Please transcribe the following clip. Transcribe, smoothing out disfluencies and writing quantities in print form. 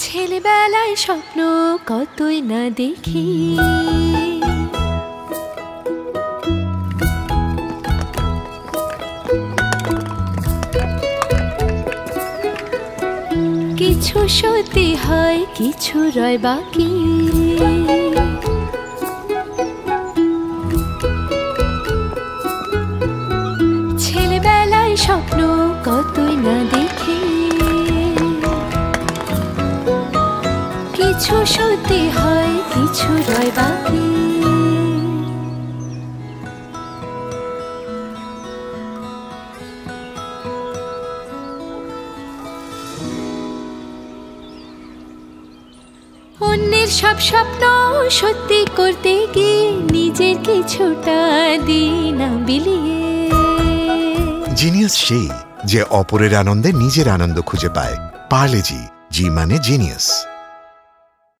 ছেলেবেলায় স্বপ্ন কতই না দেখি, কিছু সত্যি হয় কিছু রয় বাকি। ছেলেবেলায় স্বপ্ন কতই না দেখি, কিছু সত্যি হয় কিছু রয় বাকি। অন্যের সব স্বপ্ন সত্যি করতে গিয়ে নিজের কিছুটা দিই না বিলিয়ে। জিনিয়াস সেই যে অপরের আনন্দে নিজের আনন্দ খুঁজে পায়। পার্লে জি, জি মানে জিনিয়াস।